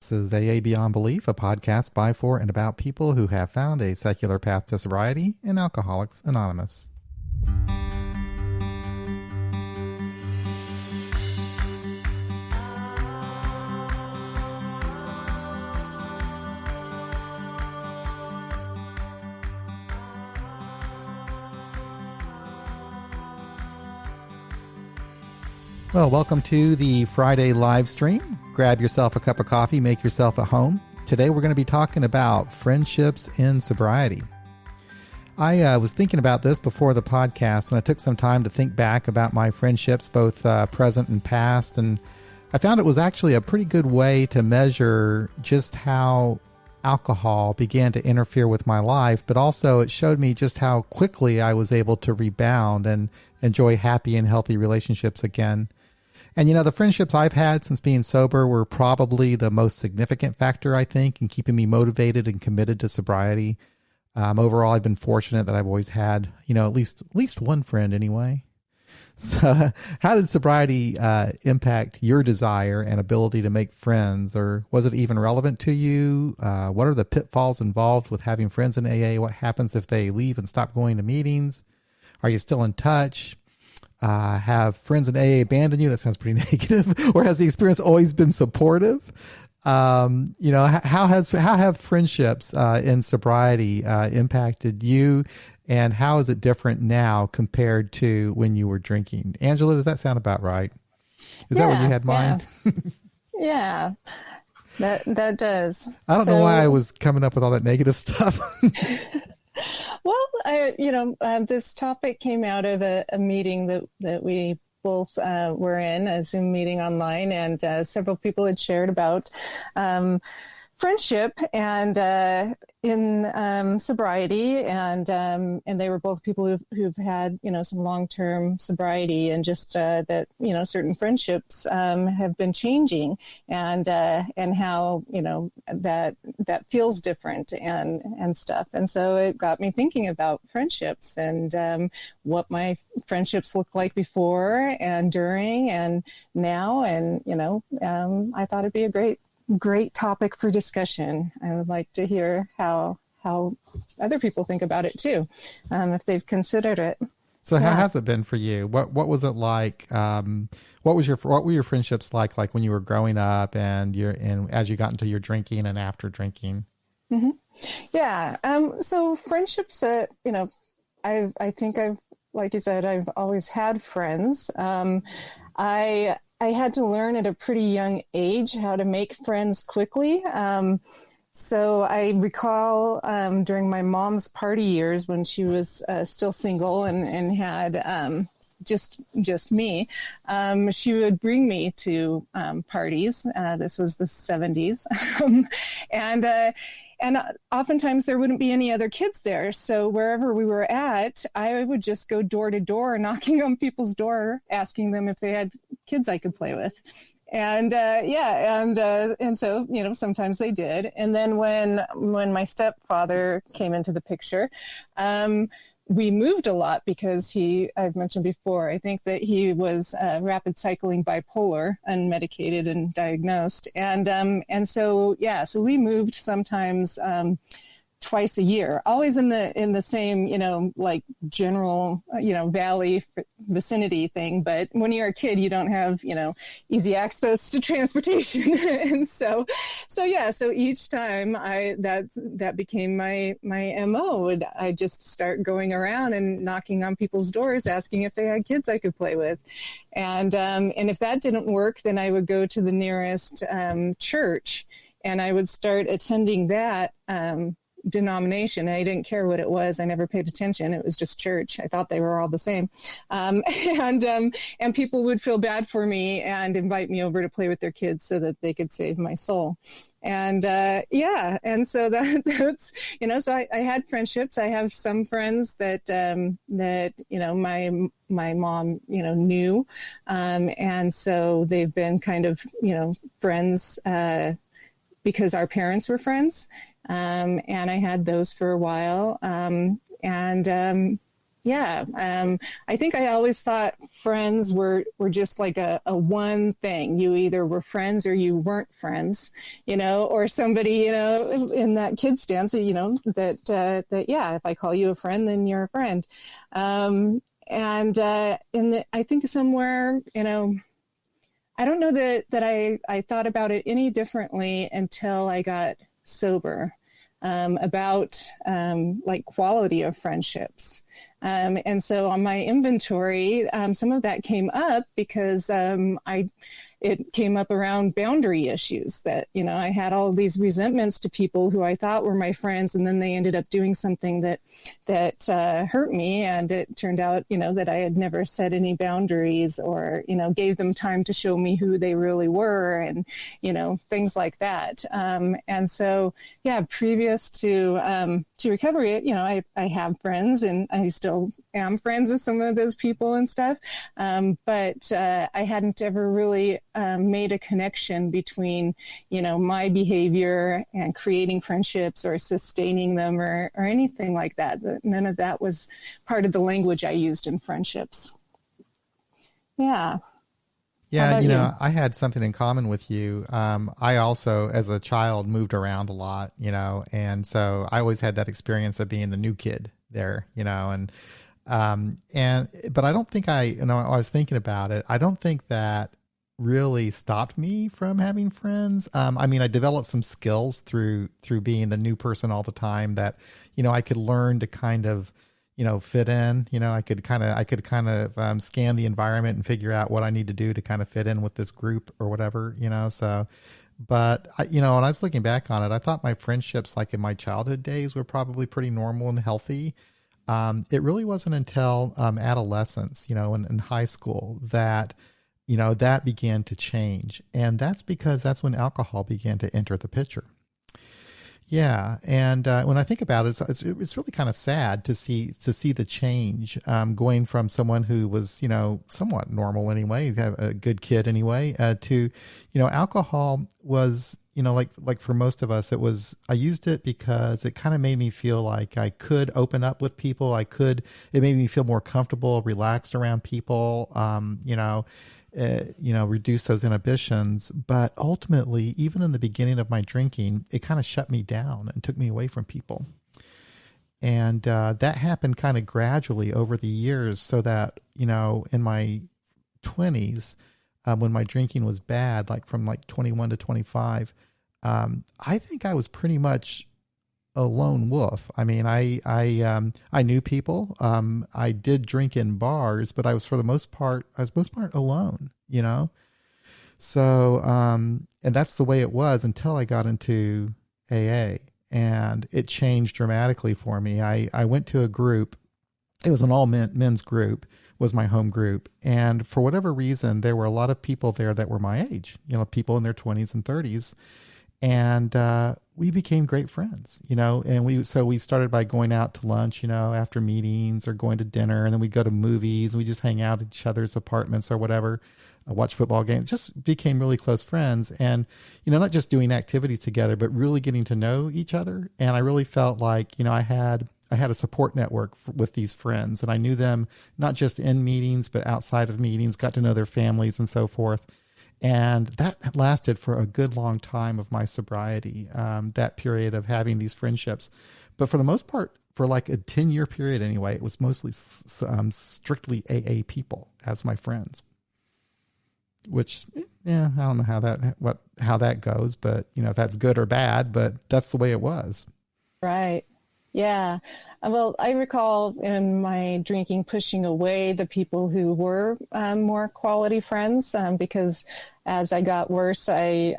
This is AA Beyond Belief, a podcast by, for, and about people who have found a secular path to sobriety in Alcoholics Anonymous. Well, welcome to the Friday live stream. Grab yourself a cup of coffee, make yourself at home. Today we're going to be talking about friendships in sobriety. I was thinking about this before the podcast, and I took some time to think back about my friendships, both present and past, and I found it was actually a pretty good way to measure just how alcohol began to interfere with my life, but also it showed me just how quickly I was able to rebound and enjoy happy and healthy relationships again. And, you know, the friendships I've had since being sober were probably the most significant factor, I think, in keeping me motivated and committed to sobriety. Overall, I've been fortunate that I've always had, you know, at least one friend anyway. So how did sobriety impact your desire and ability to make friends, or was it even relevant to you? What are the pitfalls involved with having friends in AA? What happens if they leave and stop going to meetings? Are you still in touch? Have friends in AA abandon you? That sounds pretty negative. Or has the experience always been supportive? You know, how have friendships in sobriety impacted you, and how is it different now compared to when you were drinking? Angela, does that sound about right? Is that what you had in mind? Yeah, that does. I don't know why I was coming up with all that negative stuff. Well, this topic came out of a meeting that we both were in, a Zoom meeting online, and several people had shared about friendship and in sobriety, and they were both people who've had, you know, some long-term sobriety, and just that, you know, certain friendships have been changing, and how, you know, that feels different and stuff. And so it got me thinking about friendships and what my friendships looked like before and during and now, and you know, I thought it'd be a great topic for discussion. I would like to hear how other people think about it too, if they've considered it. So how has it been for you? What was it like? What were your friendships like when you were growing up and as you got into your drinking and after drinking? Mm-hmm. Yeah. So friendships, you know, I think like you said, I've always had friends. I had to learn at a pretty young age how to make friends quickly. So I recall during my mom's party years when she was still single and had just me, she would bring me to parties. This was the 70s. And oftentimes there wouldn't be any other kids there. So wherever we were at, I would just go door to door, knocking on people's door, asking them if they had kids I could play with. And and so, you know, sometimes they did. And then when my stepfather came into the picture, we moved a lot because I've mentioned before, I think that he was rapid cycling bipolar, unmedicated and diagnosed. And so we moved sometimes twice a year, always in the same, you know, like general, you know, valley vicinity thing. But when you're a kid, you don't have, you know, easy access to transportation. And so each time that became my MO. I just start going around and knocking on people's doors, asking if they had kids I could play with. And if that didn't work, then I would go to the nearest church, and I would start attending that denomination. I didn't care what it was. I never paid attention. It was just church. I thought they were all the same. And people would feel bad for me and invite me over to play with their kids so that they could save my soul. And and so that's, you know, so I had friendships. I have some friends that you know, my mom, you know, knew, and so they've been kind of, you know, friends because our parents were friends. And I had those for a while. Yeah. I think I always thought friends were just like a one thing. You either were friends or you weren't friends, or somebody, in that kid stance, that, yeah, if I call you a friend, then you're a friend. And I think somewhere, I don't know that I thought about it any differently until I got sober, about like quality of friendships. And so on my inventory, some of that came up because it came up around boundary issues that, I had all these resentments to people who I thought were my friends, and then they ended up doing something that hurt me. And it turned out, that I had never set any boundaries or, gave them time to show me who they really were, and, things like that. And so, yeah, previous to recovery, I have friends, and I still am friends with some of those people and stuff. But I hadn't ever really made a connection between, my behavior and creating friendships or sustaining them or anything like that. None of that was part of the language I used in friendships. Yeah. Yeah, I had something in common with you. I also, as a child, moved around a lot, and so I always had that experience of being the new kid there, but I don't think I was thinking about it. I don't think that really stopped me from having friends. I developed some skills through being the new person all the time that, I could learn to kind of, fit in. I could kind of scan the environment and figure out what I need to do to kind of fit in with this group or whatever, so. But, when I was looking back on it, I thought my friendships, like in my childhood days, were probably pretty normal and healthy. It really wasn't until adolescence, in high school that, that began to change. And that's because that's when alcohol began to enter the picture. Yeah, and when I think about it, it's really kind of sad to see the change, going from someone who was somewhat normal anyway, a good kid anyway, to alcohol was like for most of us, I used it because it kind of made me feel like I could open up with people. It made me feel more comfortable, relaxed around people. Reduce those inhibitions. But ultimately, even in the beginning of my drinking, it kind of shut me down and took me away from people. And that happened kind of gradually over the years, so that, in my 20s, when my drinking was bad, like from like 21 to 25, I think I was pretty much a lone wolf. I knew people. I did drink in bars, but I was most part alone, So, and that's the way it was until I got into AA, and it changed dramatically for me. I went to a group. It was an all men's group, was my home group. And for whatever reason, there were a lot of people there that were my age, people in their 20s and 30s. And we became great friends, and we started by going out to lunch, after meetings, or going to dinner, and then we'd go to movies, and we just hang out at each other's apartments or whatever, watch football games, just became really close friends. And, not just doing activities together, but really getting to know each other. And I really felt like, I had a support network with these friends, and I knew them not just in meetings, but outside of meetings, got to know their families and so forth. And that lasted for a good long time of my sobriety, that period of having these friendships. But for the most part, for like a 10-year period anyway, it was mostly strictly AA people as my friends. Which, I don't know how that goes, but if that's good or bad, but that's the way it was. Right. Yeah. Well, I recall in my drinking pushing away the people who were more quality friends, because as I got worse, I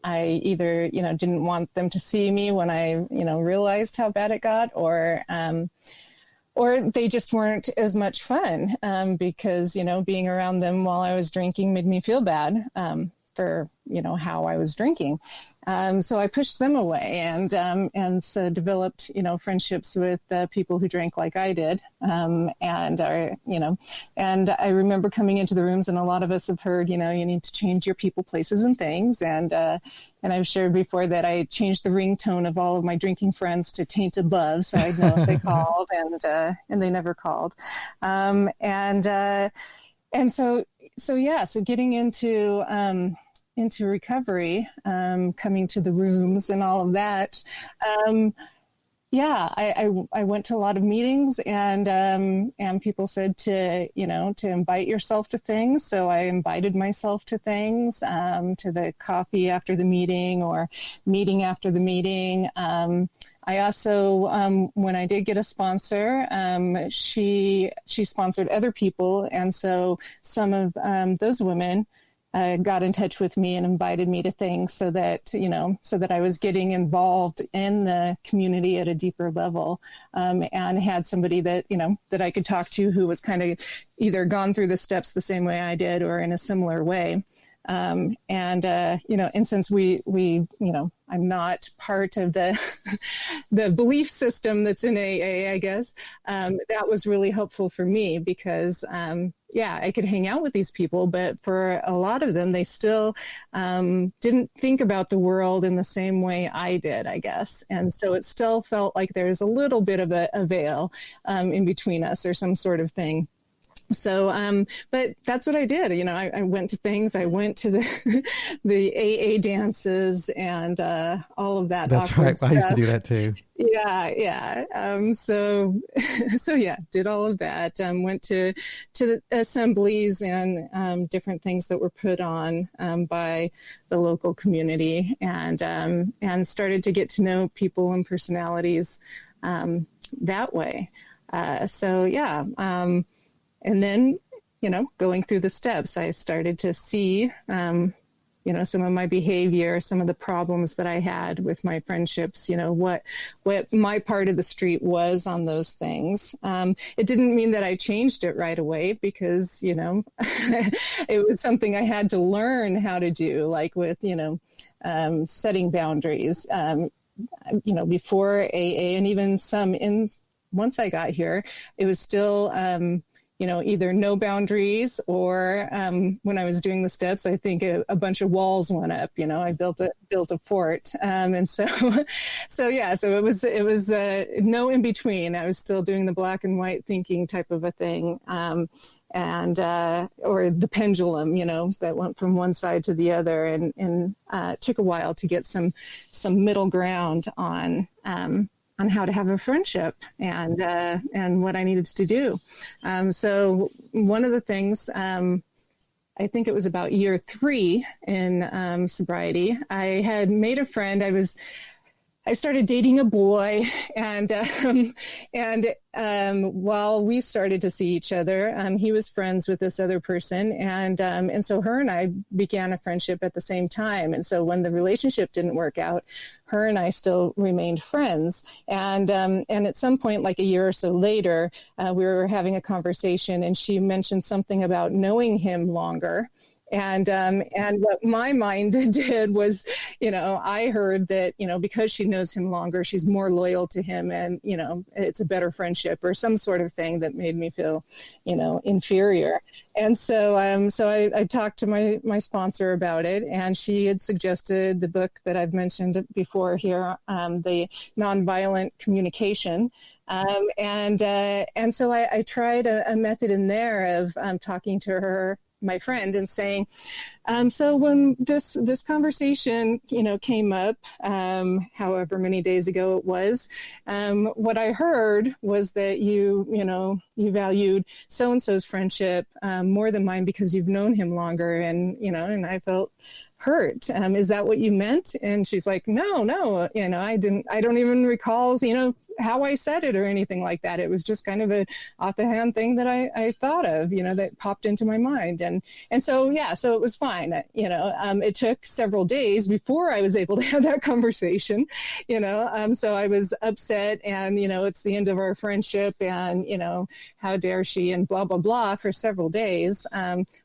either, didn't want them to see me when I, realized how bad it got, or they just weren't as much fun, because, being around them while I was drinking made me feel bad for, how I was drinking. So I pushed them away and so developed, friendships with people who drank like I did. And I remember coming into the rooms, and a lot of us have heard, you need to change your people, places, and things. And I've shared before that I changed the ringtone of all of my drinking friends to Tainted Love, so I'd know if they called, and they never called. So getting into recovery, coming to the rooms and all of that. I went to a lot of meetings, and people said to invite yourself to things. So I invited myself to things, to the coffee after the meeting or meeting after the meeting. I also, when I did get a sponsor, she sponsored other people. And so some of those women got in touch with me and invited me to things so that I was getting involved in the community at a deeper level, and had somebody that I could talk to who was kind of either gone through the steps the same way I did or in a similar way. And since I'm not part of the the belief system that's in AA, I guess, that was really helpful for me because, I could hang out with these people, but for a lot of them, they still didn't think about the world in the same way I did, I guess. And so it still felt like there's a little bit of a veil in between us or some sort of thing. So, but that's what I did. I went to things. I went to the AA dances and all of that. That's right. Stuff. I used to do that too. Yeah. So did all of that. Went to the assemblies and different things that were put on by the local community, and started to get to know people and personalities that way. And then, going through the steps, I started to see, some of my behavior, some of the problems that I had with my friendships, what my part of the street was on those things. It didn't mean that I changed it right away because, it was something I had to learn how to do, like with, setting boundaries, before AA and even once I got here, it was still, either no boundaries or when I was doing the steps, I think a bunch of walls went up. I built a fort, and so it was no in between. I was still doing the black and white thinking type of a thing, or the pendulum, that went from one side to the other, and took a while to get some middle ground on how to have a friendship and what I needed to do. So one of the things, I think it was about year 3 in sobriety, I had made a friend. I started dating a boy, and while we started to see each other, he was friends with this other person, and so her and I began a friendship at the same time. And so when the relationship didn't work out, her and I still remained friends. And at some point, like a year or so later, we were having a conversation, and she mentioned something about knowing him longer. And what my mind did was, I heard that, because she knows him longer, she's more loyal to him, and, it's a better friendship or some sort of thing that made me feel, inferior. And so I talked to my sponsor about it, and she had suggested the book that I've mentioned before here, the Nonviolent Communication. And so I tried a method in there of talking to her, my friend, and saying, so when this conversation, came up, however many days ago it was, what I heard was that you valued so-and-so's friendship more than mine because you've known him longer, and I felt hurt. Is that what you meant? And she's like, no, I don't even recall, how I said it or anything like that. It was just kind of a off the hand thing that I thought of, that popped into my mind. And so it was fine. It took several days before I was able to have that conversation, so I was upset, and, it's the end of our friendship, and, how dare she, and blah, blah, blah for several days.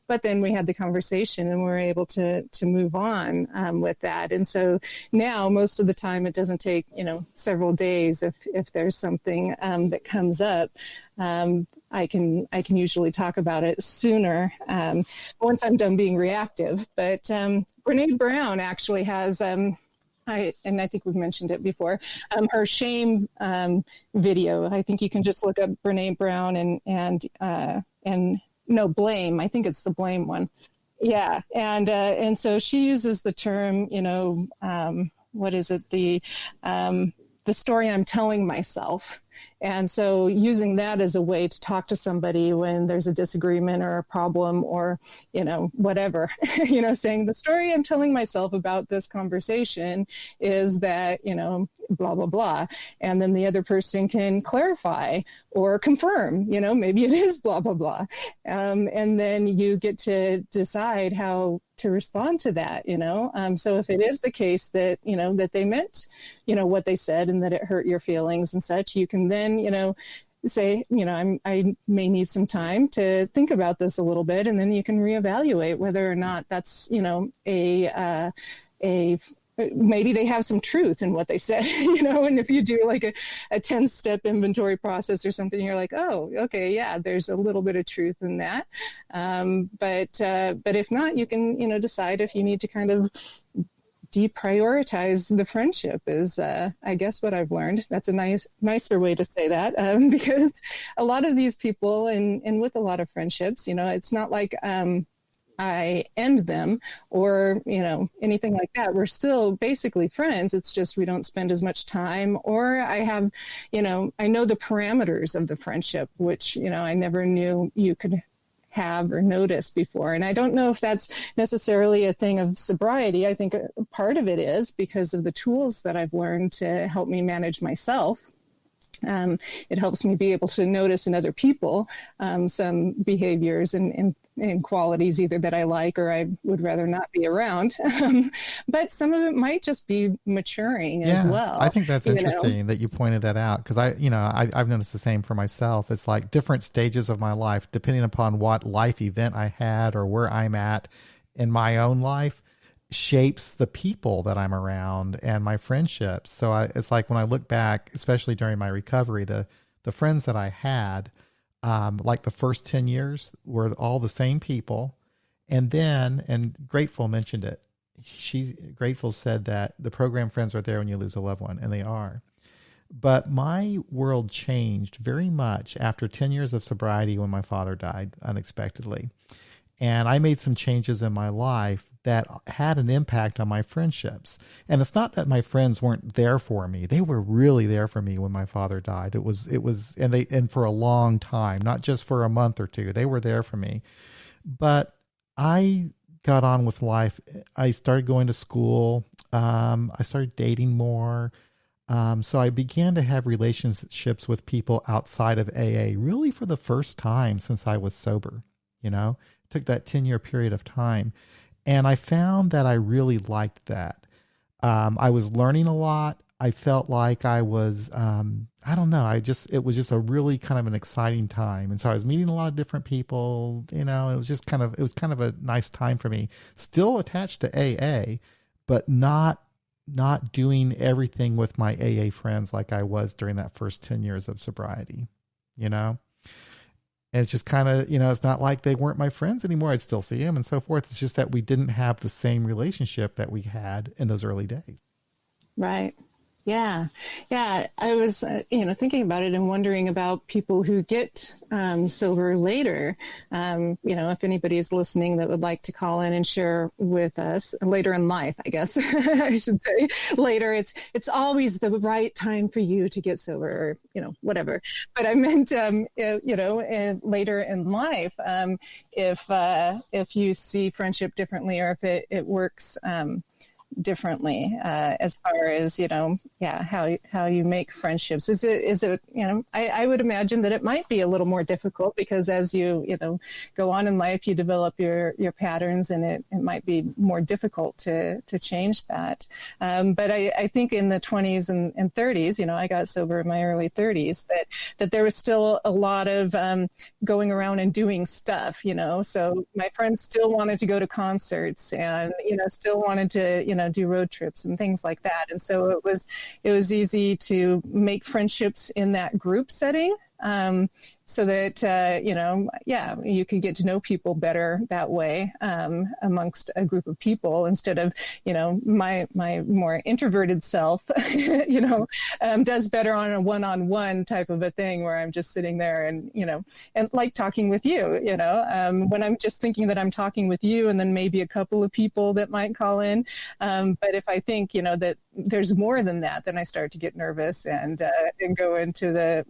But then we had the conversation, and we were able to move move on with that. And so now most of the time it doesn't take, several days if there's something that comes up. I can usually talk about it sooner once I'm done being reactive. But Brene Brown actually has, I think we've mentioned it before, her shame video. I think you can just look up Brene Brown and no, blame. I think it's the blame one. Yeah, and so she uses the term, what is it? The story I'm telling myself. And so using that as a way to talk to somebody when there's a disagreement or a problem or, whatever, saying the story I'm telling myself about this conversation is that, blah, blah, blah. And then the other person can clarify or confirm, maybe it is blah, blah, blah. And then you get to decide how to respond to that, So if it is the case that, that they meant, what they said and that it hurt your feelings and such, you can then, say, I may need some time to think about this a little bit, and then you can reevaluate whether or not that's, maybe they have some truth in what they said, and if you do like a 10-step inventory process or something, you're like, oh, okay, yeah, there's a little bit of truth in that. But if not, you can, decide if you need to kind of deprioritize the friendship is, I guess, what I've learned. That's a nicer way to say that, because a lot of these people and with a lot of friendships, it's not like I end them or, anything like that. We're still basically friends. It's just we don't spend as much time, or I have, I know the parameters of the friendship, which, I never knew you could have or noticed before. And I don't know if that's necessarily a thing of sobriety. I think a part of it is because of the tools that I've learned to help me manage myself. It helps me be able to notice in other people some behaviors and qualities either that I like or I would rather not be around. But some of it might just be maturing as well. I think that's interesting that you pointed that out, because I've noticed the same for myself. It's like different stages of my life, depending upon what life event I had or where I'm at in my own life, shapes the people that I'm around and my friendships. So it's like when I look back, especially during my recovery, the friends that I had, like the first 10 years were all the same people. And then, and Grateful mentioned it. Grateful said that the program friends are there when you lose a loved one, and they are. But my world changed very much after 10 years of sobriety when my father died unexpectedly. And I made some changes in my life that had an impact on my friendships. And it's not that my friends weren't there for me. They were really there for me when my father died. It was, and for a long time, not just for a month or two, they were there for me. But I got on with life. I started going to school. I started dating more. So I began to have relationships with people outside of AA, really for the first time since I was sober. Took that 10-year period of time. And I found that I really liked that. I was learning a lot. I felt like I was, I don't know. It was just a really kind of an exciting time. And so I was meeting a lot of different people, it was kind of a nice time for me. Still attached to AA, but not doing everything with my AA friends like I was during that first 10 years of sobriety, And it's just kind of, it's not like they weren't my friends anymore. I'd still see them and so forth. It's just that we didn't have the same relationship that we had in those early days. Right. Yeah. Yeah. I was, thinking about it and wondering about people who get sober later. If anybody is listening that would like to call in and share with us later in life, I guess I should say later, it's always the right time for you to get sober or, whatever. But I meant, later in life, if you see friendship differently or if it works, differently as far as, how you make friendships. Is it, I would imagine that it might be a little more difficult because as you go on in life, you develop your patterns, and it might be more difficult to change that. But I think in the 20s and 30s, I got sober in my early 30s, that there was still a lot of going around and doing stuff, so my friends still wanted to go to concerts and, still wanted to, do road trips and things like that. And so it was easy to make friendships in that group setting. So that, you could get to know people better that way, amongst a group of people instead of, my more introverted self, does better on a one-on-one type of a thing where I'm just sitting there and, and like talking with you, when I'm just thinking that I'm talking with you and then maybe a couple of people that might call in. But if I think, that there's more than that, then I start to get nervous and go into the,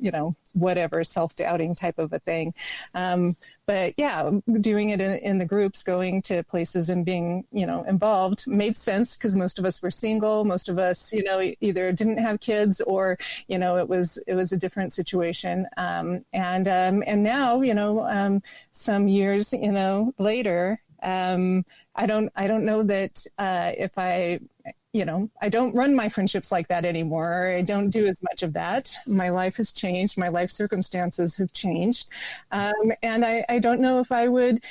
whatever self-doubting type of a thing. But yeah, doing it in the groups, going to places and being, involved made sense because most of us were single. Most of us, either didn't have kids or, it was a different situation. And now, some years, later, I don't know that if I don't run my friendships like that anymore. I don't do as much of that. My life has changed. My life circumstances have changed. And I don't know if I would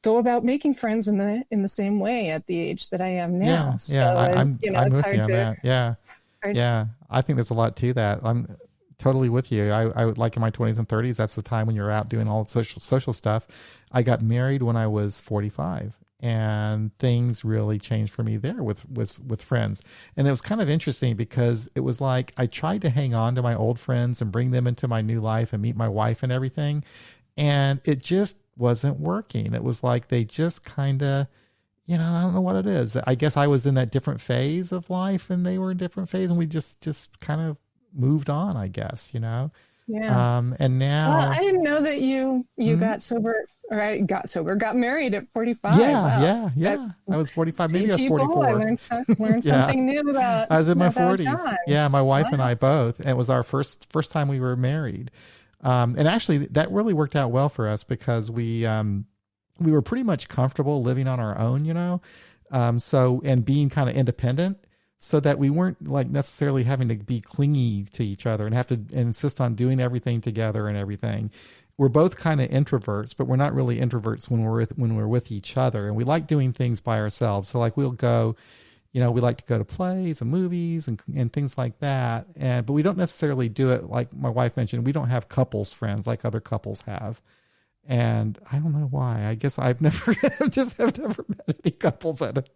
go about making friends in the same way at the age that I am now. I'm with you on that. Yeah. I think there's a lot to that. I'm totally with you. I would, like in my 20s and 30s, that's the time when you're out doing all the social stuff. I got married when I was 45. And things really changed for me there with friends. And it was kind of interesting because it was like I tried to hang on to my old friends and bring them into my new life and meet my wife and everything. And it just wasn't working. It was like they just kind of, I don't know what it is. I guess I was in that different phase of life and they were in a different phase, and we just kind of moved on, I guess, Yeah. And now I didn't know that you got sober, or I got married at 45. Yeah. I was 45. Maybe I was 44. I learned something new about. I was in my 40s. John. Yeah, my wife and I both. And it was our first time we were married. And actually, that really worked out well for us because we were pretty much comfortable living on our own, and being kind of independent. So that we weren't like necessarily having to be clingy to each other and have to insist on doing everything together and everything. We're both kind of introverts, but we're not really introverts when we're with each other. And we like doing things by ourselves. So like we'll go, we like to go to plays and movies and things like that. But we don't necessarily do it like my wife mentioned. We don't have couples friends like other couples have. And I don't know why. I guess I've never met any couples that,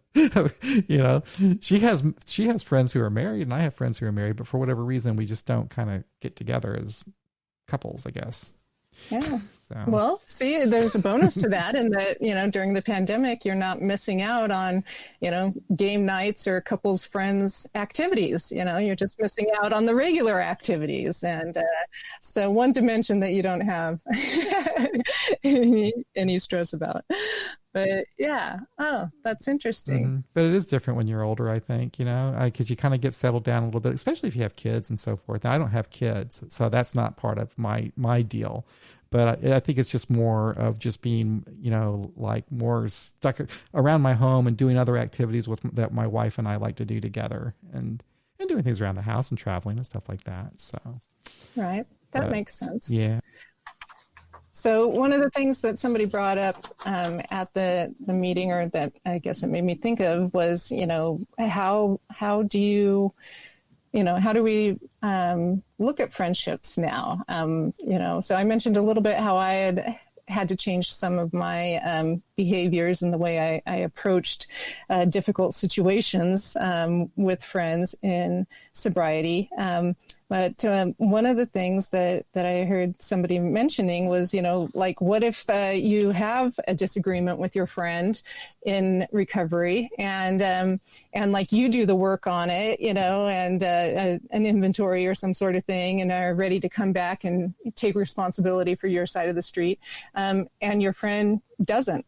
she has friends who are married and I have friends who are married, but for whatever reason, we just don't kind of get together as couples, I guess. Yeah. So. Well, see, there's a bonus to that in that, during the pandemic, you're not missing out on, game nights or couples friends activities. You're just missing out on the regular activities. And so one dimension that you don't have any stress about. But yeah, that's interesting. Mm-hmm. But it is different when you're older, I think, because you kind of get settled down a little bit, especially if you have kids and so forth. Now, I don't have kids, so that's not part of my deal. But I think it's just more of just being, like more stuck around my home and doing other activities that my wife and I like to do together and doing things around the house and traveling and stuff like that. So, right. That makes sense. Yeah. So one of the things that somebody brought up at the meeting, or that I guess it made me think of, was, how do we look at friendships now? So I mentioned a little bit how I had to change some of my behaviors and the way I approached difficult situations with friends in sobriety. But one of the things that I heard somebody mentioning was, like, what if you have a disagreement with your friend in recovery and like you do the work on it, and an inventory or some sort of thing, and are ready to come back and take responsibility for your side of the street. And your friend doesn't,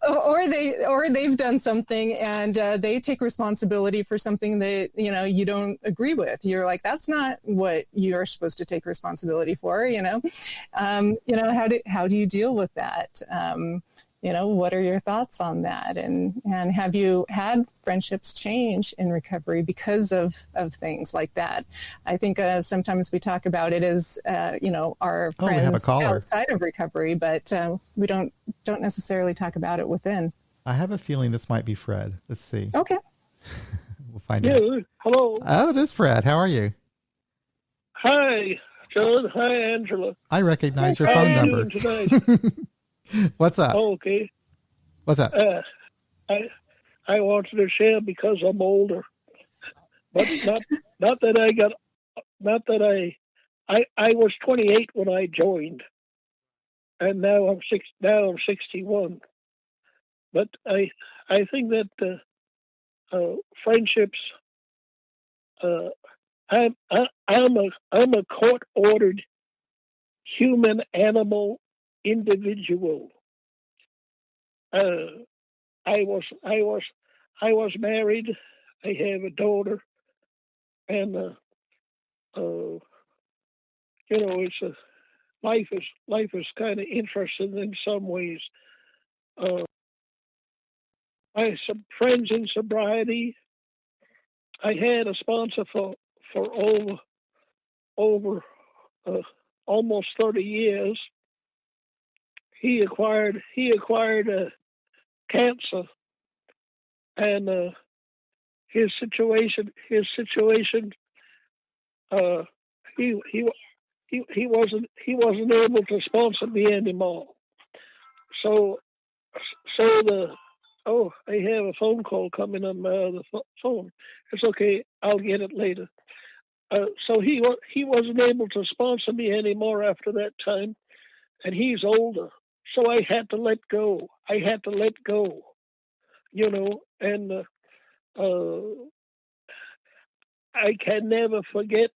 or they've done something and they take responsibility for something that you don't agree with. You're like, that's not what you're supposed to take responsibility for. How do you deal with that? What are your thoughts on that? And have you had friendships change in recovery because of things like that? I think sometimes we talk about it as, our we have a friends caller outside of recovery, but we don't necessarily talk about it within. I have a feeling this might be Fred. Let's see. Okay. We'll find out. Hello. Oh, it is Fred. How are you? Hi, John. Hi, Angela. I recognize your phone number. What's up? Oh, okay. What's up? I wanted to share because I'm older, but not that I was 28 when I joined, and now I'm 61. But I think that friendships. I'm a court-ordered human animal individual. I was married. I have a daughter, and it's life is kind of interesting in some ways. I have some friends in sobriety. I had a sponsor for over almost 30 years. He acquired cancer, and his situation. He wasn't able to sponsor me anymore. So I have a phone call coming on the phone. It's okay. I'll get it later. So he wasn't able to sponsor me anymore after that time, and he's older. So I had to let go. And I can never forget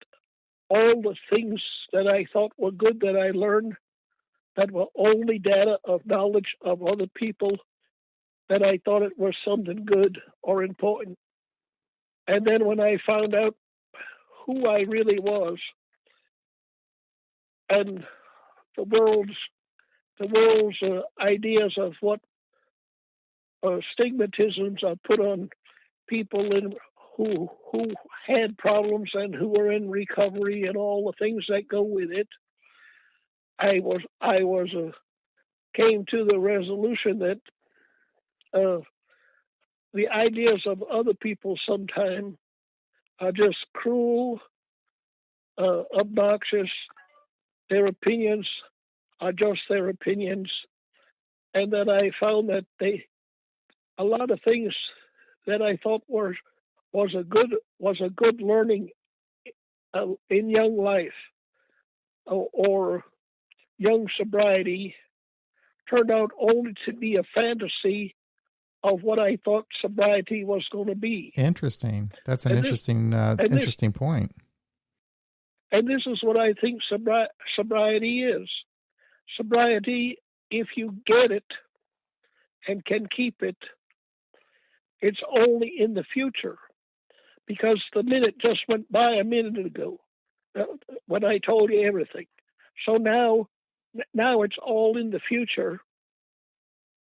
all the things that I thought were good that I learned that were only data of knowledge of other people, that I thought it was something good or important. And then when I found out who I really was, and the world's ideas of what stigmatisms are put on people who had problems and who were in recovery and all the things that go with it, I came to the resolution that the ideas of other people sometimes are just cruel, obnoxious. Their opinions are just their opinions, and that I found that a lot of things that I thought was a good learning in young life or young sobriety turned out only to be a fantasy of what I thought sobriety was going to be. Interesting. That's an interesting point. And this is what I think sobriety is. Sobriety, if you get it and can keep it, it's only in the future. Because the minute just went by a minute ago when I told you everything. So now it's all in the future.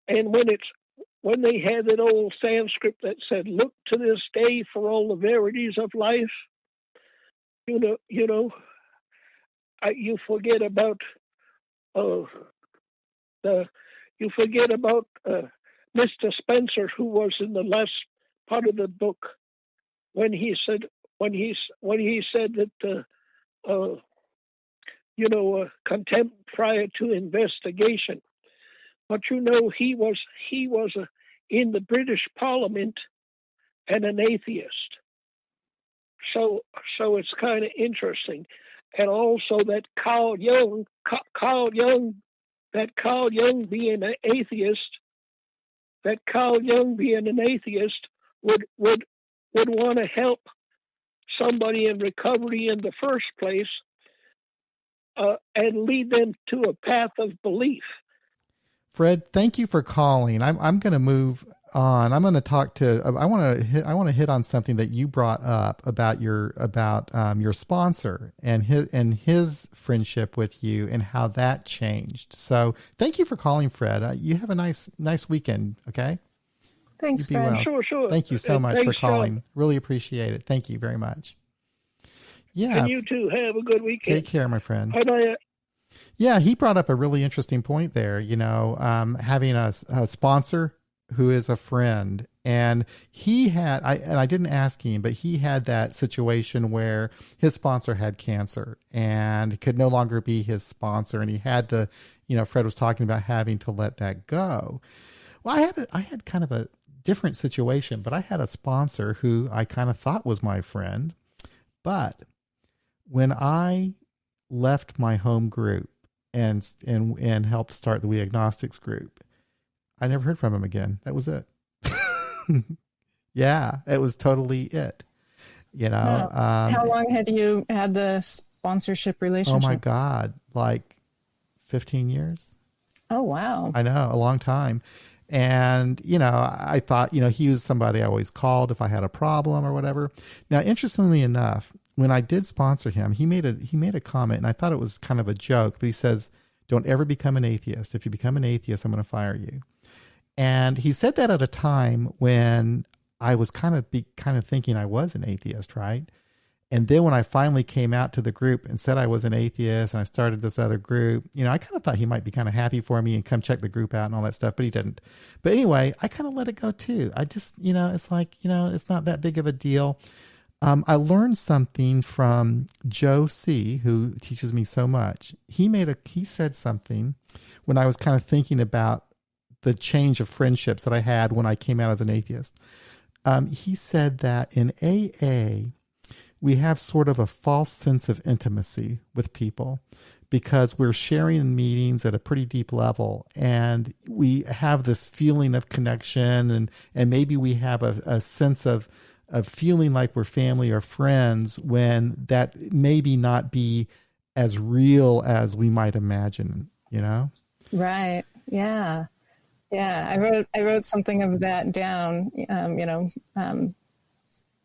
And when they had that old Sanskrit that said, "Look to this day for all the verities of life," you forget about Mr. Spencer, who was in the last part of the book, when he said that contempt prior to investigation. But he was in the British Parliament and an atheist. So it's kind of interesting. And also that Carl Jung being an atheist, would want to help somebody in recovery in the first place and lead them to a path of belief. Fred, thank you for calling. I'm going to move on. I'm going to talk to. I want to hit on something that you brought up about your sponsor and his friendship with you and how that changed. So thank you for calling, Fred. You have a nice weekend. Okay. Thanks, Fred. Well. Sure. Thank you so much for calling. John. Really appreciate it. Thank you very much. Yeah. And you too. Have a good weekend. Take care, my friend. Bye-bye. Yeah, he brought up a really interesting point there, having a sponsor who is a friend. And he had, I didn't ask him, but he had that situation where his sponsor had cancer and could no longer be his sponsor. And he had to, Fred was talking about having to let that go. Well, I had kind of a different situation, but I had a sponsor who I kind of thought was my friend. But when I left my home group and helped start the We Agnostics group, I never heard from him again. That was it. Yeah, it was totally it. How long had you had the sponsorship relationship? Oh my God, like 15 years. Oh, wow. I know, a long time. And, I thought, he was somebody I always called if I had a problem or whatever. Now, interestingly enough, when I did sponsor him, he made a comment, and I thought it was kind of a joke, but he says, "Don't ever become an atheist. If you become an atheist, I'm going to fire you." And he said that at a time when I was kind of thinking I was an atheist, right? And then when I finally came out to the group and said I was an atheist and I started this other group, I kind of thought he might be kind of happy for me and come check the group out and all that stuff, but he didn't. But anyway, I kind of let it go too. I just, it's like, it's not that big of a deal. I learned something from Joe C., who teaches me so much. He said something when I was kind of thinking about the change of friendships that I had when I came out as an atheist. He said that in AA, we have sort of a false sense of intimacy with people because we're sharing in meetings at a pretty deep level, and we have this feeling of connection, and maybe we have a sense of feeling like we're family or friends when that maybe not be as real as we might imagine, Right. Yeah. Yeah. I wrote something of that down,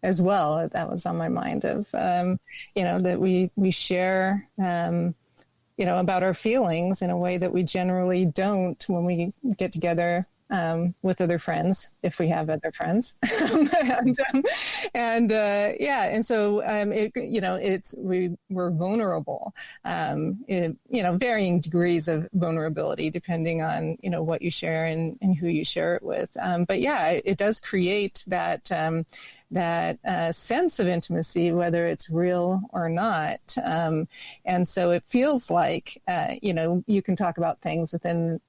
as well. That was on my mind of, that we share, about our feelings in a way that we generally don't when we get together with other friends, if we have other friends. And so we're vulnerable, varying degrees of vulnerability depending on, what you share and who you share it with. But yeah, it does create that sense of intimacy, whether it's real or not. And so it feels like, you can talk about things within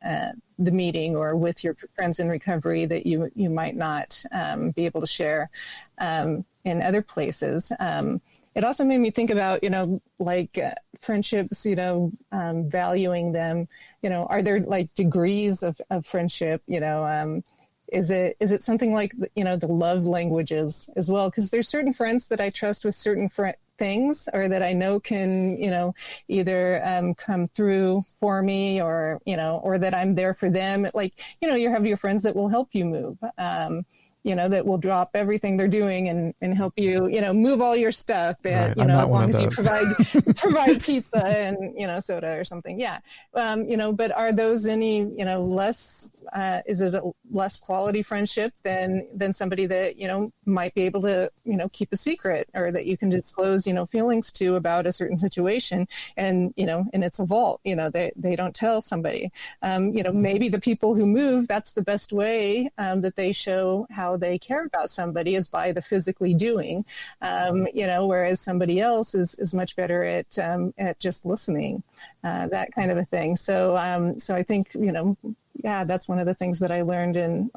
the meeting or with your friends in recovery that you might not be able to share in other places. It also made me think about, friendships, valuing them, are there like degrees of friendship, Is it something like, the love languages as well? Because there's certain friends that I trust with certain things, or that I know can, either come through for me, or that I'm there for them. Like, you have your friends that will help you move, that will drop everything they're doing and help you, move all your stuff. And, right. As long as you provide pizza and, soda or something. Yeah. But are those any, less, is it a less quality friendship than somebody that, might be able to, keep a secret, or that you can disclose, feelings to about a certain situation, and, and it's a vault, they don't tell somebody, maybe the people who move, that's the best way that they show how they care about somebody, is by the physically doing, whereas somebody else is much better at just listening, that kind of a thing. So I think, that's one of the things that I learned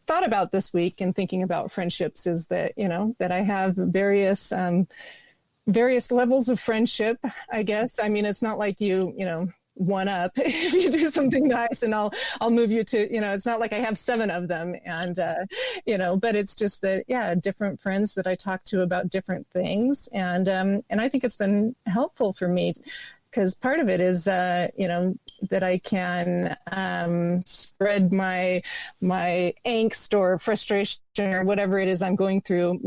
thought about this week in thinking about friendships, is that, that I have various levels of friendship, I guess. I mean, it's not like you one up if you do something nice and I'll move you to, it's not like I have 7 of them, and but it's just that, different friends that I talk to about different things, and I think it's been helpful for me, because part of it is, that I can spread my angst or frustration or whatever it is I'm going through,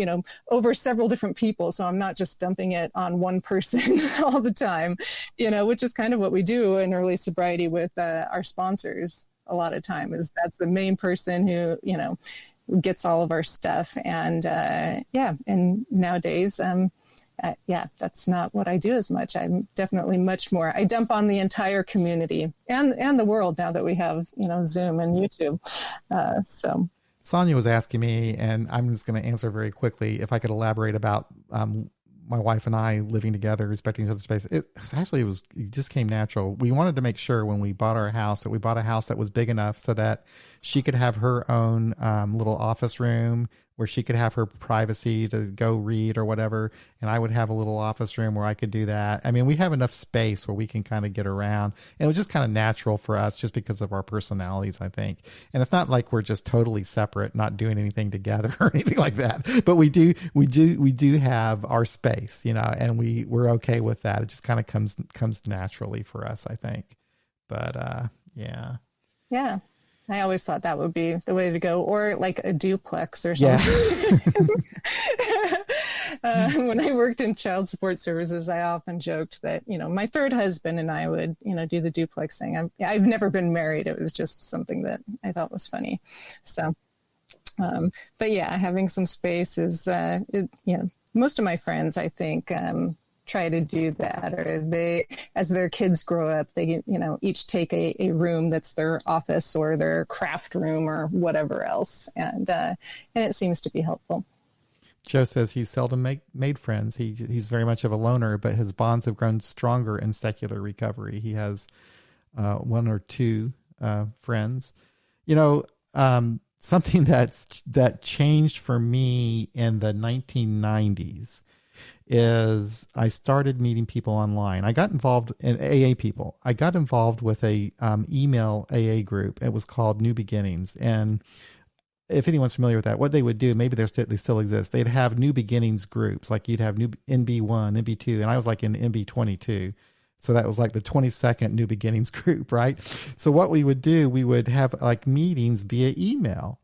over several different people. So I'm not just dumping it on one person all the time, which is kind of what we do in early sobriety with our sponsors. A lot of time is that's the main person who, gets all of our stuff. And and nowadays, that's not what I do as much. I'm definitely much more. I dump on the entire community and the world now that we have, Zoom and YouTube. So Sonia was asking me, and I'm just going to answer very quickly, if I could elaborate about my wife and I living together, respecting each other's space. It just came natural. We wanted to make sure when we bought our house that we bought a house that was big enough so that she could have her own little office room where she could have her privacy to go read or whatever. And I would have a little office room where I could do that. I mean, we have enough space where we can kind of get around, and it was just kind of natural for us just because of our personalities, I think. And it's not like we're just totally separate, not doing anything together or anything like that, but we do have our space, and we're okay with that. It just kind of comes naturally for us, I think. But, yeah. Yeah. I always thought that would be the way to go, or like a duplex or something. Yeah. When I worked in child support services, I often joked that, my third husband and I would, do the duplex thing. I've never been married. It was just something that I thought was funny. So, but yeah, having some space is, most of my friends, I think, try to do that, or they, as their kids grow up, they, each take a room that's their office or their craft room or whatever else. And it seems to be helpful. Joe says he's seldom made friends. He's very much of a loner, but his bonds have grown stronger in secular recovery. He has one or two friends. Something that changed for me in the 1990s is I started meeting people online. I got involved in AA people. I got involved with a email AA group. It was called New Beginnings. And if anyone's familiar with that, what they would do, maybe they still exist. They'd have New Beginnings groups. Like you'd have new NB1, NB2, and I was like in NB22. So that was like the 22nd New Beginnings group, right? So what we would do, we would have like meetings via email.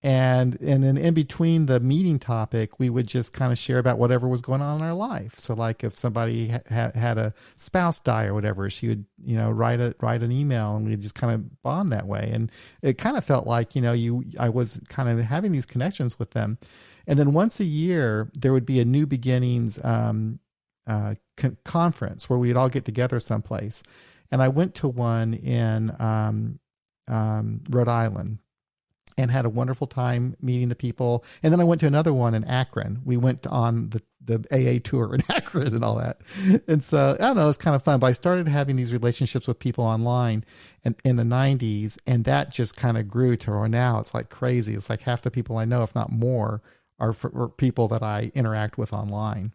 And then in between the meeting topic, we would just kind of share about whatever was going on in our life. So like if somebody had a spouse die or whatever, she would, write an email, and we'd just kind of bond that way. And it kind of felt like, I was kind of having these connections with them. And then once a year, there would be a New Beginnings conference where we'd all get together someplace. And I went to one in Rhode Island, and had a wonderful time meeting the people. And then I went to another one in Akron. We went on the AA tour in Akron and all that. And so, I don't know, it's kind of fun. But I started having these relationships with people online in the 90s, and that just kind of grew to where now it's like crazy. It's like half the people I know, if not more, are people that I interact with online.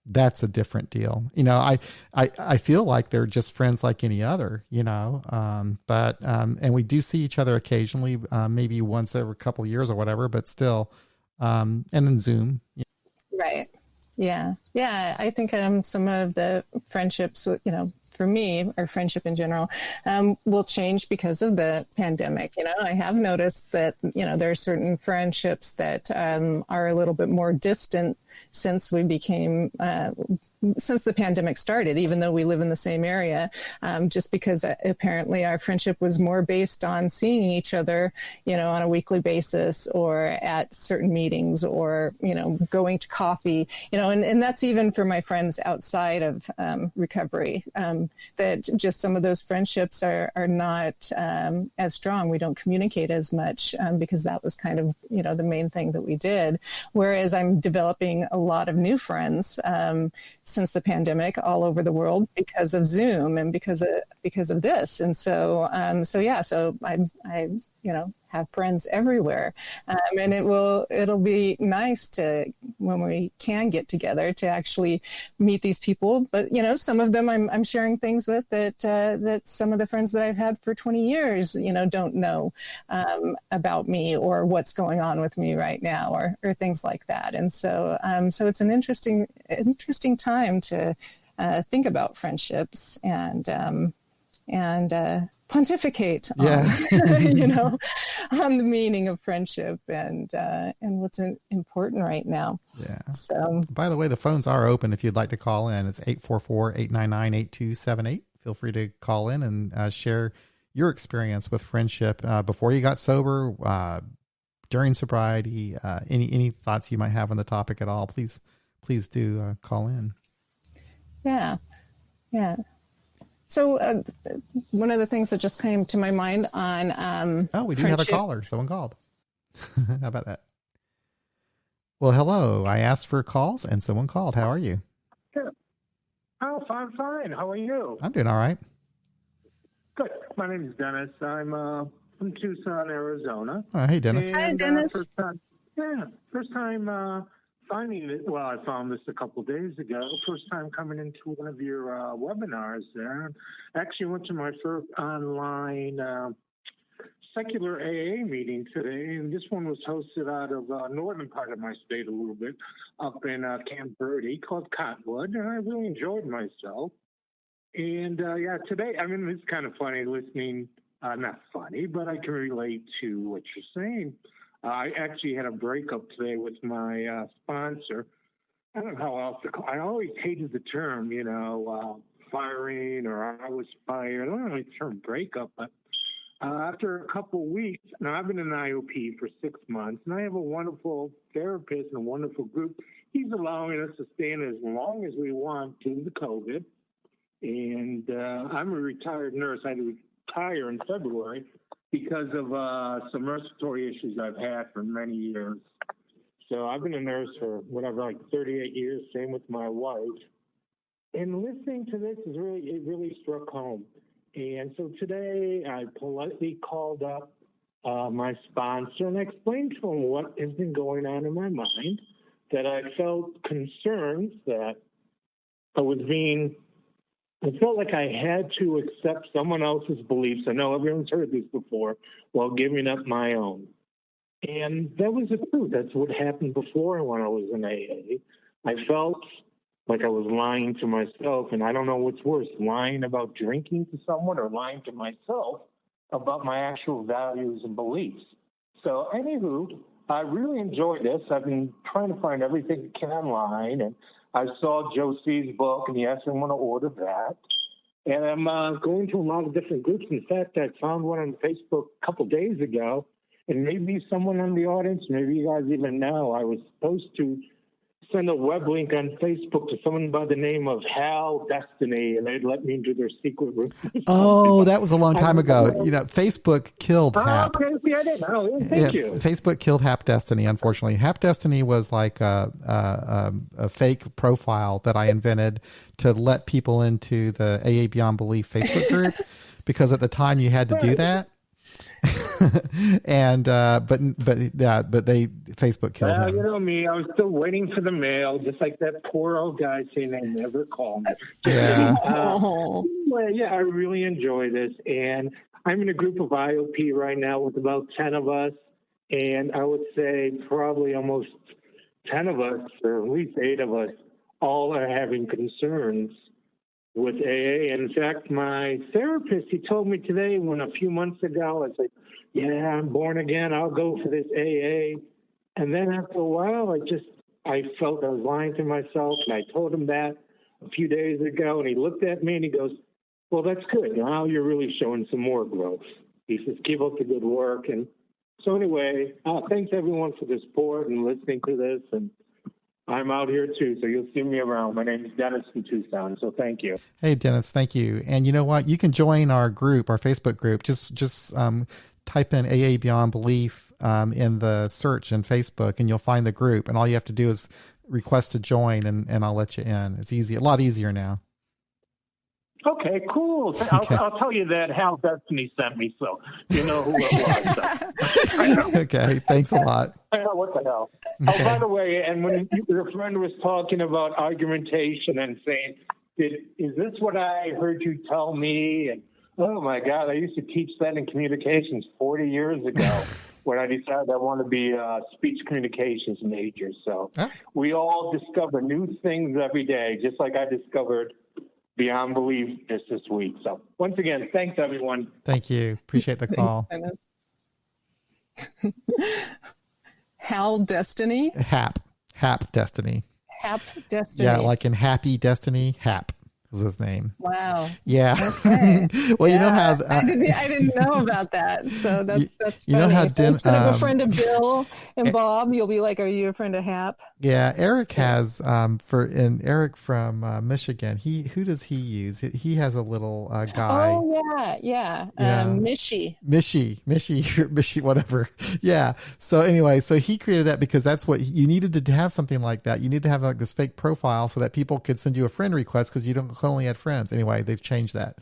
That's a different deal. I feel like they're just friends like any other, but and we do see each other occasionally, maybe once every couple of years or whatever, but still, and then Zoom. Right. Yeah. Yeah. I think some of the friendships, for me, or friendship in general, will change because of the pandemic. I have noticed that, there are certain friendships that are a little bit more distant since we became, since the pandemic started, even though we live in the same area, just because apparently our friendship was more based on seeing each other, on a weekly basis or at certain meetings or, going to coffee, and that's even for my friends outside of recovery, that just some of those friendships are not as strong. We don't communicate as much because that was kind of, the main thing that we did. Whereas I'm developing a lot of new friends since the pandemic all over the world because of Zoom and because of this. And so I have friends everywhere. And it'll be nice to, when we can get together, to actually meet these people. But, some of them I'm sharing things with that some of the friends that I've had for 20 years, don't know about me or what's going on with me right now or things like that. And so it's an interesting time to think about friendships and pontificate on, on the meaning of friendship and what's important right now. Yeah. So, by the way, the phones are open if you'd like to call in. It's 844-899-8278. Feel free to call in and share your experience with friendship before you got sober, during sobriety, any thoughts you might have on the topic at all. Please do call in. Yeah. So one of the things that just came to my mind on we do friendship. have a caller. Someone called. How about that? Well, hello. I asked for calls and someone called. How are you? Good. Oh, I'm fine. How are you? I'm doing all right. Good. My name is Dennis. I'm from Tucson, Arizona. Hey, Dennis. Hi, Dennis. First time finding it. Well, I found this a couple of days ago. First time coming into one of your webinars there. Actually went to my first online secular AA meeting today, and this one was hosted out of northern part of my state a little bit, up in Camp Verde, called Cottonwood, and I really enjoyed myself. And today, I mean, it's kind of funny listening. Not funny, but I can relate to what you're saying. I actually had a breakup today with my sponsor. I don't know how else to call. I always hated the term, firing or I was fired. I don't know the term breakup, but after a couple of weeks, now I've been in IOP for 6 months, and I have a wonderful therapist and a wonderful group. He's allowing us to stay in as long as we want due to COVID. And I'm a retired nurse. I had to retire in February because of some respiratory issues I've had for many years. So I've been a nurse for 38 years, same with my wife. And listening to this it really struck home. And so today I politely called up my sponsor and I explained to him what has been going on in my mind, that I felt concerns that I felt like I had to accept someone else's beliefs. I know everyone's heard this before, while giving up my own. And that was the truth. That's what happened before when I was in AA. I felt like I was lying to myself, and I don't know what's worse, lying about drinking to someone or lying to myself about my actual values and beliefs. So anywho, I really enjoyed this. I've been trying to find everything I can online, and I saw Joe C's book, and yes, I want to order that. And I'm going to a lot of different groups. In fact, I found one on Facebook a couple days ago, and maybe someone on the audience, maybe you guys even know, I was supposed to send a web link on Facebook to someone by the name of Hal Destiny, and they'd let me into their secret room. Oh, that was a long time ago. Facebook killed Hap. Okay, see, I didn't know. Thank you. Facebook killed Hap Destiny, unfortunately. Hap Destiny was like a fake profile that I invented to let people into the AA Beyond Belief Facebook group, because at the time you had to do that. And but Facebook killed him. You know me, I was still waiting for the mail, just like that poor old guy saying they never call me. Yeah. I really enjoy this, and I'm in a group of IOP right now with about 10 of us, and I would say probably almost 10 of us, or at least 8 of us, all are having concerns with AA. And in fact, my therapist, he told me today, when a few months ago, I said, yeah, I'm born again, I'll go for this AA. And then after a while, I felt I was lying to myself, and I told him that a few days ago, and he looked at me and he goes, well, that's good. Now you're really showing some more growth. He says, keep up the good work. And so anyway, thanks everyone for the support and listening to this. And I'm out here too, so you'll see me around. My name is Dennis from Tucson, so thank you. Hey, Dennis, thank you. And you know what? You can join our group, our Facebook group. Just type in AA Beyond Belief in the search in Facebook, and you'll find the group. And all you have to do is request to join, and I'll let you in. It's easy, a lot easier now. Okay, cool. I'll tell you that Hal Destiny sent me, so you know who it was. Okay, thanks a lot. What the hell? Okay. Oh, by the way, and when your friend was talking about argumentation and saying, is this what I heard you tell me? And oh my God, I used to teach that in communications 40 years ago when I decided I want to be a speech communications major. So we all discover new things every day, just like I discovered beyond belief just this week. So once again, thanks everyone. Thank you. Appreciate the call. Hal Destiny? Hap Destiny. Hap Destiny. Yeah, like in Happy Destiny, Hap was his name. Wow. Yeah. Okay. Well, yeah. you know how I didn't know about that. So that's funny. You know how so instead of a friend of Bill and Bob, you'll be like, "Are you a friend of Hap?" Yeah, Eric has Eric from Michigan. Who does he use? He has a little guy. Oh yeah. Mishy, whatever. Yeah. So anyway, so he created that because that's what you needed to have, something like that. You need to have like this fake profile so that people could send you a friend request because you don't only had friends. Anyway, they've changed that.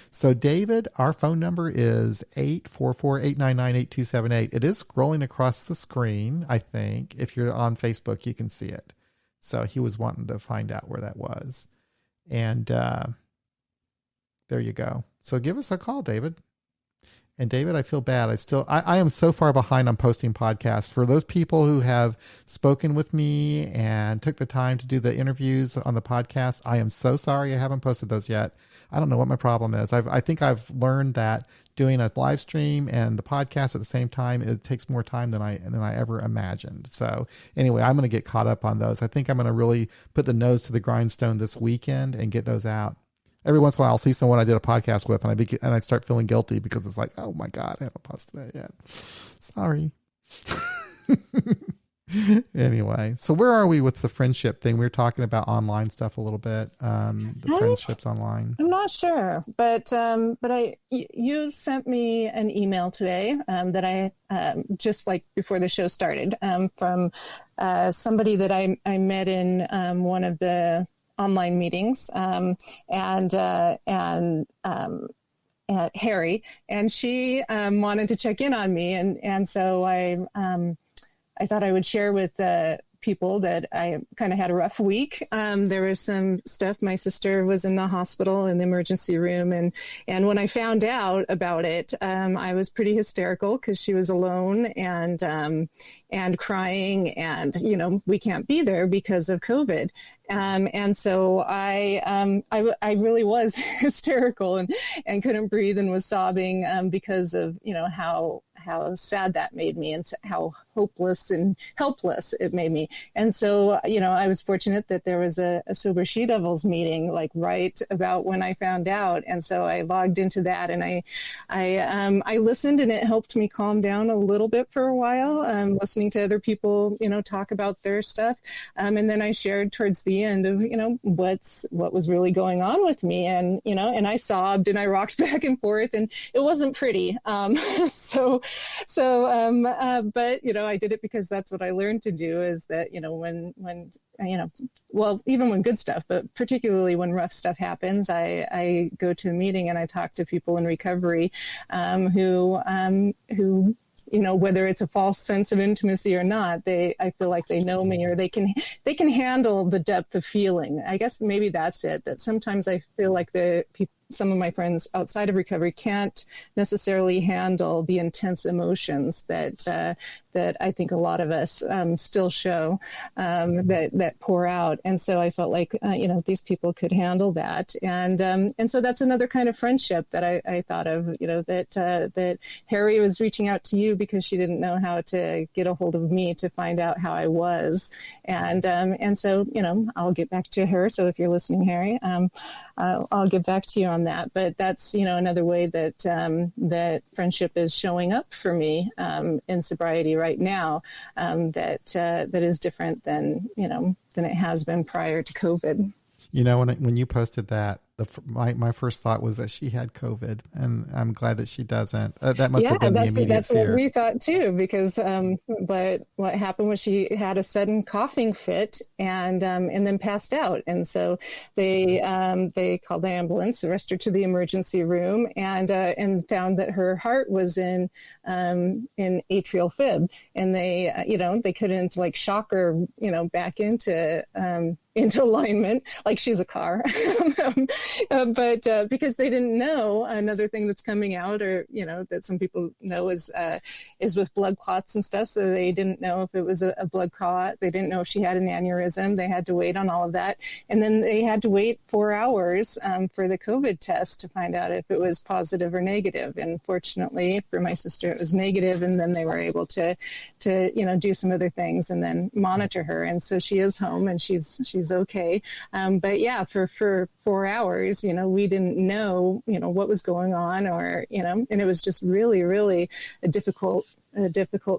So David, our phone number is 844-899-8278. It is scrolling across the screen, I think. If you're on Facebook, you can see it. So he was wanting to find out where that was. And there you go. So give us a call, David. And David, I feel bad. I am so far behind on posting podcasts. For those people who have spoken with me and took the time to do the interviews on the podcast, I am so sorry I haven't posted those yet. I don't know what my problem is. I think I've learned that doing a live stream and the podcast at the same time, it takes more time than I ever imagined. So anyway, I'm going to get caught up on those. I think I'm going to really put the nose to the grindstone this weekend and get those out. Every once in a while, I'll see someone I did a podcast with, and I start feeling guilty because it's like, oh my God, I haven't posted that yet. Sorry. Anyway, so where are we with the friendship thing? We were talking about online stuff a little bit. The friendships online. I'm not sure, but you sent me an email today that I just like before the show started from somebody that I met in one of the online meetings, and Harry, and she wanted to check in on me, and so I thought I would share with people that I kind of had a rough week. There was some stuff. My sister was in the hospital in the emergency room, and when I found out about it, I was pretty hysterical because she was alone and crying, and we can't be there because of COVID. And so I really was hysterical and couldn't breathe and was sobbing because of how sad that made me and how hopeless and helpless it made me. And so, I was fortunate that there was a Sober She Devils meeting, like right about when I found out. And so I logged into that and I listened, and it helped me calm down a little bit for a while, listening to other people, talk about their stuff. And then I shared towards the end of, what was really going on with me. And, and I sobbed and I rocked back and forth, and it wasn't pretty. But, I did it because that's what I learned to do, is that, when even when good stuff, but particularly when rough stuff happens, I go to a meeting and I talk to people in recovery, who whether it's a false sense of intimacy or not, I feel like they know me, or they can handle the depth of feeling. I guess maybe that's it, that sometimes I feel like some of my friends outside of recovery can't necessarily handle the intense emotions that I think a lot of us still show, that pour out. And so I felt like, these people could handle that. And so that's another kind of friendship that I thought of, that Harry was reaching out to you because she didn't know how to get a hold of me to find out how I was. And so, I'll get back to her. So if you're listening, Harry, I'll get back to you on that. But that's, another way that that friendship is showing up for me in sobriety right now, that is different than it has been prior to COVID. When you posted that, my first thought was that she had COVID, and I'm glad that she doesn't. That must have been the immediate fear. That's what we thought too, because but what happened was she had a sudden coughing fit and then passed out, and so they called the ambulance, rushed her to the emergency room, and found that her heart was in atrial fib, and they couldn't shock her back into alignment like she's a car. but because they didn't know, another thing that's coming out, or that some people know, is with blood clots and stuff. So they didn't know if it was a blood clot. They didn't know if she had an aneurysm. They had to wait on all of that, and then they had to wait 4 hours for the COVID test to find out if it was positive or negative. And fortunately for my sister, it was negative, and then they were able to do some other things and then monitor her. And so she is home and she's okay. But yeah, for 4 hours, we didn't know, what was going on, or, and it was just really, really a difficult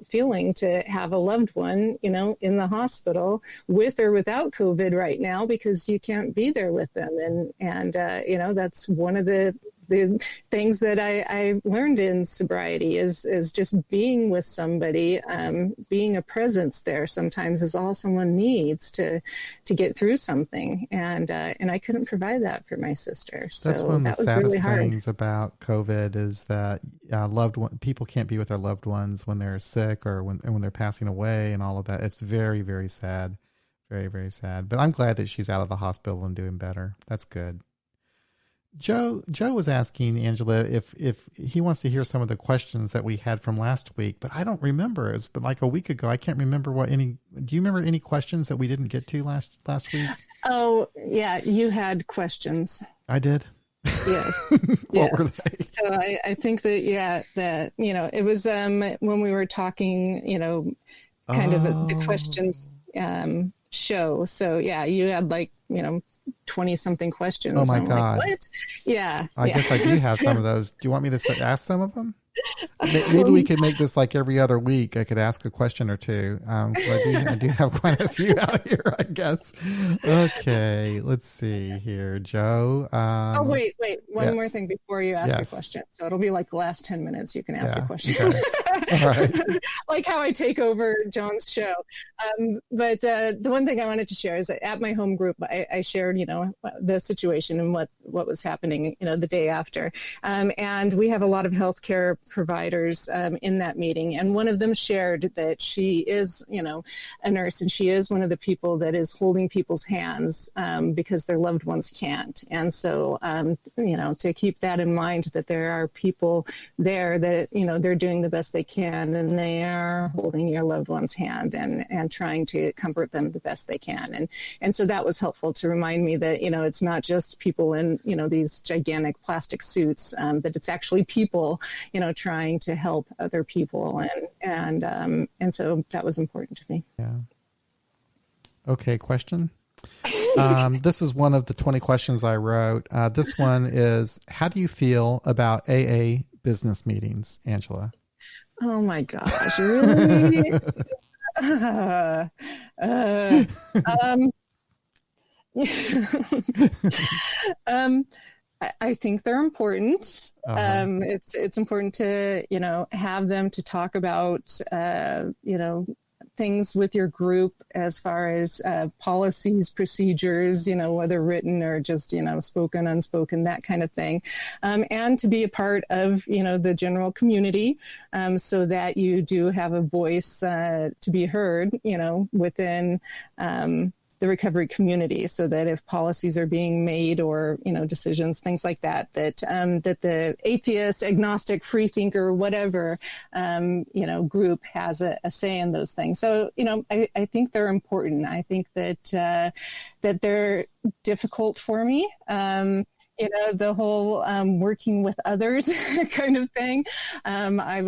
feeling to have a loved one, in the hospital with or without COVID right now, because you can't be there with them. And that's one of the things that I learned in sobriety is just being with somebody, being a presence there sometimes is all someone needs to get through something. And I couldn't provide that for my sister. So that's one of the saddest really things about COVID is that people can't be with their loved ones when they're sick or when they're passing away and all of that. It's very, very sad. Very, very sad. But I'm glad that she's out of the hospital and doing better. That's good. Joe was asking Angela if he wants to hear some of the questions that we had from last week, but I don't remember. It's been like a week ago. I can't remember do you remember any questions that we didn't get to last week? Oh, yeah. You had questions. I did. Yes. What yes. were they? So I think that it was when we were talking, the questions show. So yeah, you had 20 something questions. Oh my God. Like, what? Yeah. I guess I do have some of those. Do you want me to ask some of them? Maybe we could make this like every other week. I could ask a question or two. I do have quite a few out here, I guess. Okay, let's see here, Joe. Wait. One yes. more thing before you ask Yes. a question. So it'll be like the last 10 minutes you can ask a question. Okay. All right. Like how I take over John's show. But the one thing I wanted to share is that at my home group, I shared, the situation and what was happening, the day after. And we have a lot of healthcare providers in that meeting. And one of them shared that she is, a nurse, and she is one of the people that is holding people's hands because their loved ones can't. And so, to keep that in mind, that there are people there that, they're doing the best they can, and they are holding your loved one's hand and trying to comfort them the best they can. And so that was helpful to remind me that, it's not just people in, these gigantic plastic suits, that it's actually people, trying to help other people. And so that was important to me. Yeah. Okay. Question. This is one of the 20 questions I wrote. This one is, how do you feel about AA business meetings, Angela? Oh my gosh, really? I think they're important. It's important to, have them to talk about, things with your group as far as policies, procedures, whether written or just, spoken, unspoken, that kind of thing. And to be a part of, the general community, so that you do have a voice to be heard, within the recovery community, so that if policies are being made or, decisions, things like that, that the atheist, agnostic, free thinker, whatever, group has a say in those things. So, I think they're important. I think that they're difficult for me. The whole working with others kind of thing. I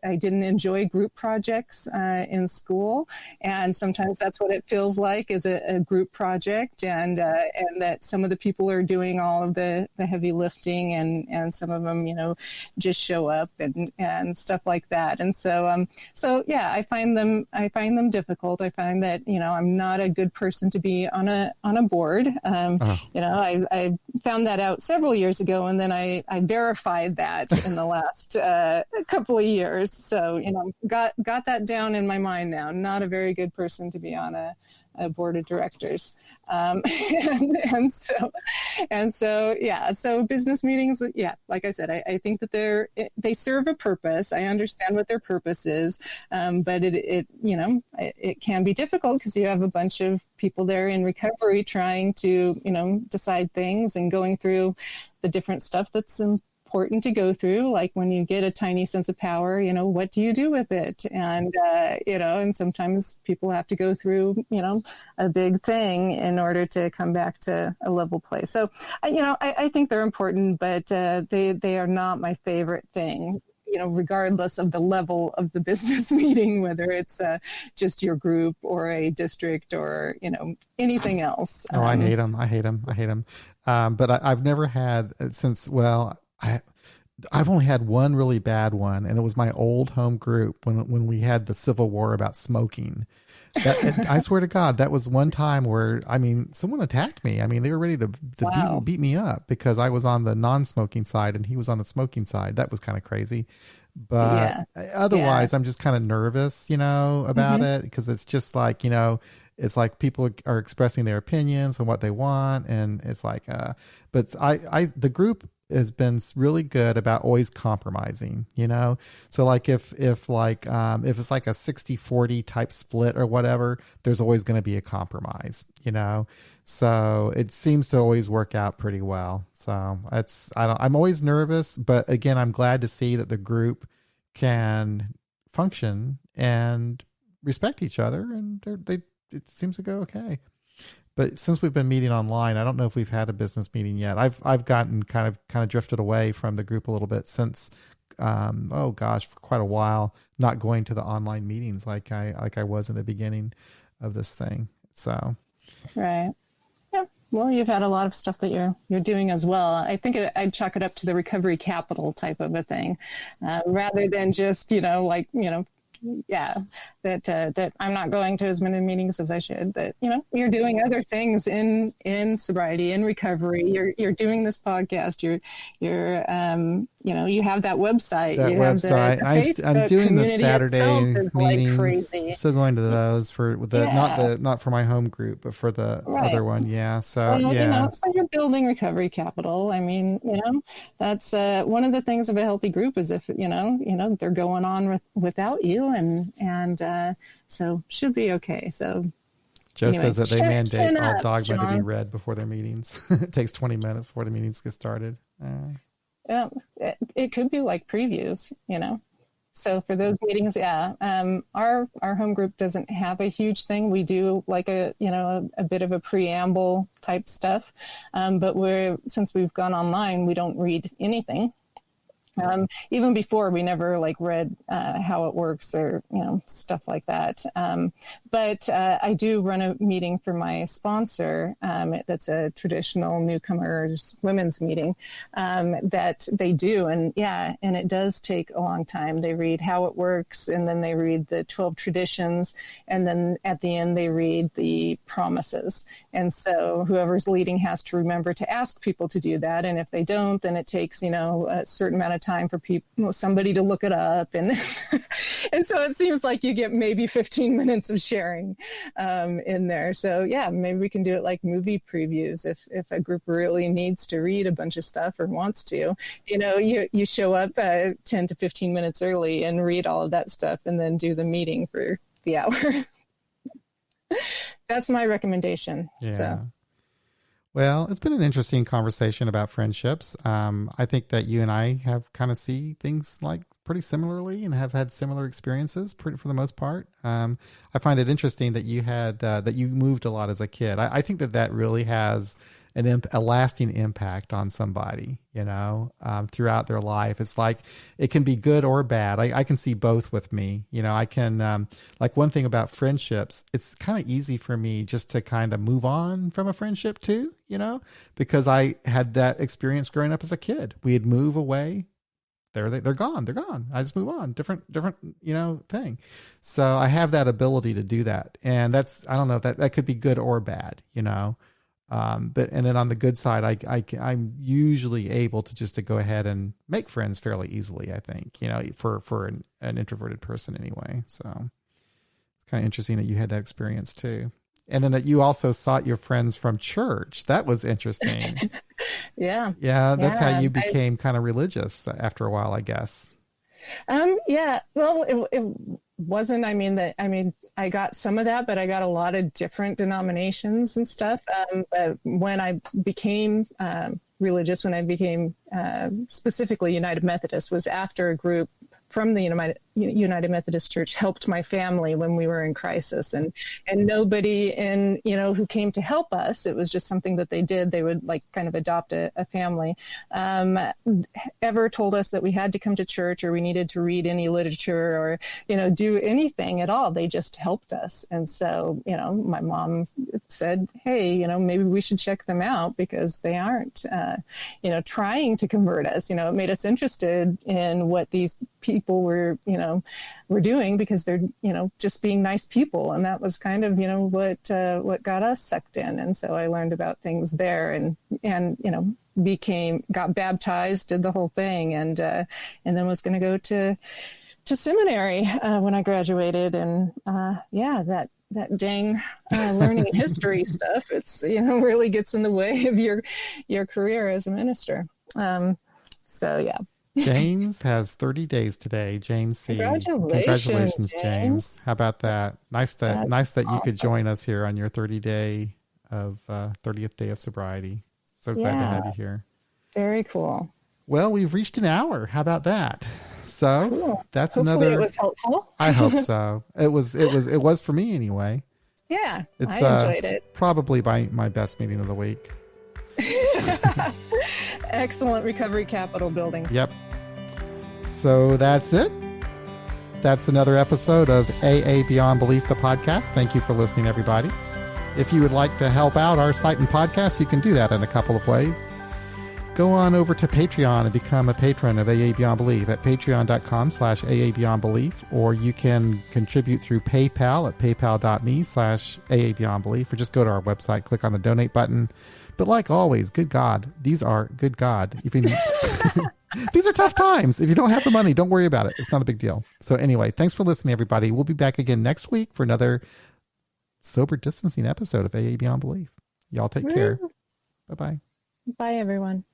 didn't enjoy group projects in school, and sometimes that's what it feels like, is a group project, and that some of the people are doing all of the heavy lifting, and some of them, just show up and stuff like that. And so yeah, I find them difficult. I find that I'm not a good person to be on a board. I found that out several years ago, and then I verified that in the last couple of years. So, got that down in my mind now. Not a very good person to be on board of directors. And so, yeah, so business meetings, yeah, like I said, I think that they serve a purpose. I understand what their purpose is, but it can be difficult because you have a bunch of people there in recovery trying to, decide things and going through the different stuff that's important to go through. Like when you get a tiny sense of power, what do you do with it? And, and sometimes people have to go through, a big thing in order to come back to a level place. So, I think they're important, but they are not my favorite thing. Regardless of the level of the business meeting, whether it's just your group or a district or, anything else. Oh, I hate them. I hate them. But I've never had I've only had one really bad one, and it was my old home group when we had the Civil War about smoking. I swear to God, that was one time where, someone attacked me. They were ready to Wow. beat me up because I was on the non-smoking side and he was on the smoking side. That was kind of crazy. But otherwise, I'm just kind of nervous, about it, because it's just like, it's like people are expressing their opinions on what they want. And it's like, but the group has been really good about always compromising, So like if it's like a 60-40 type split or whatever, there's always going to be a compromise, So it seems to always work out pretty well. So I'm always nervous, but again, I'm glad to see that the group can function and respect each other, and it seems to go okay. But since we've been meeting online, I don't know if we've had a business meeting yet. I've gotten kind of drifted away from the group a little bit since, for quite a while, not going to the online meetings like I was in the beginning of this thing. So, Right. Yeah. Well, you've had a lot of stuff that you're doing as well. I think I'd chalk it up to the recovery capital type of a thing, rather than just that I'm not going to as many meetings as I should. That you're doing other things in sobriety, in recovery. You're doing this podcast. You're you have that website. Have the Facebook I'm doing the Saturday is meetings. like crazy. I'm still going to those for not for my home group, but for the other one. Yeah. So so you're building recovery capital. That's one of the things of a healthy group is if they're going on without you, and so should be okay. So Joe says that they mandate all up, dogma John. to be read before their meetings. It takes 20 minutes before the meetings get started. Yeah, it could be like previews, So for those meetings, our home group doesn't have a huge thing. We do like a bit of a preamble type stuff, but since we've gone online, we don't read anything. Even before, we never read how it works or stuff like that. But I do run a meeting for my sponsor. That's a traditional newcomers women's meeting that they do, and it does take a long time. They read how it works, and then they read the 12 traditions, and then at the end they read the promises. And so whoever's leading has to remember to ask people to do that, and if they don't, then it takes a certain amount of time for somebody to look it up, and and so it seems like you get maybe 15 minutes of sharing in there. So maybe we can do it like movie previews if a group really needs to read a bunch of stuff or wants to. You show up 10 to 15 minutes early and read all of that stuff, and then do the meeting for the hour. That's my recommendation. Yeah. So. Well, it's been an interesting conversation about friendships. I think that you and I have kind of see things pretty similarly and have had similar experiences for the most part. I find it interesting that you had that you moved a lot as a kid. I think that really has a lasting impact on somebody, throughout their life. It's like it can be good or bad. I can see both with me. I can one thing about friendships, it's kind of easy for me just to kind of move on from a friendship too, because I had that experience growing up as a kid. We'd move away. They're gone. They're gone. I just move on. Different, thing. So I have that ability to do that. And I don't know if that could be good or bad, and then on the good side, I'm usually able to go ahead and make friends fairly easily, I think, for an introverted person anyway. So it's kind of interesting that you had that experience too. And then you also sought your friends from church. That was interesting. Yeah. Yeah, that's how you became kind of religious after a while, I guess. Yeah. Well, it wasn't. I got some of that, but I got a lot of different denominations and stuff. But when I became religious, when I became specifically United Methodist, was after a group from the United Methodist Church helped my family when we were in crisis, and nobody who came to help us. It was just something that they did. They would like kind of adopt a family. Ever told us that we had to come to church or we needed to read any literature or do anything at all. They just helped us. And so my mom said, hey, maybe we should check them out because they aren't trying to convert us. It made us interested in what these people were doing because they're just being nice people, and that was kind of what got us sucked in. And so I learned about things there, and got baptized, did the whole thing, and then was going to go to seminary when I graduated, and that dang learning history stuff, it's really gets in the way of your career as a minister. So yeah. James has 30 days today. James C. Congratulations, James. How about that? Nice that awesome. You could join us here on your 30th day of sobriety. So glad to have you here. Very cool. Well, we've reached an hour. How about that? So cool. That's Hopefully another. It was helpful. I hope so. It was for me anyway. Yeah, it's, I enjoyed it. Probably my best meeting of the week. Excellent recovery capital building. Yep. So that's it. That's another episode of AA Beyond Belief, the podcast. Thank you for listening, everybody. If you would like to help out our site and podcast, you can do that in a couple of ways. Go on over to Patreon and become a patron of AA Beyond Belief at patreon.com/AA Beyond Belief, or you can contribute through PayPal at paypal.me/AA Beyond Belief, or just go to our website, click on the donate button. But like always, good God, these are good God. These are tough times. If you don't have the money, don't worry about it. It's not a big deal. So anyway, thanks for listening, everybody. We'll be back again next week for another sober distancing episode of AA Beyond Belief. Y'all take care. Bye-bye. Bye, everyone.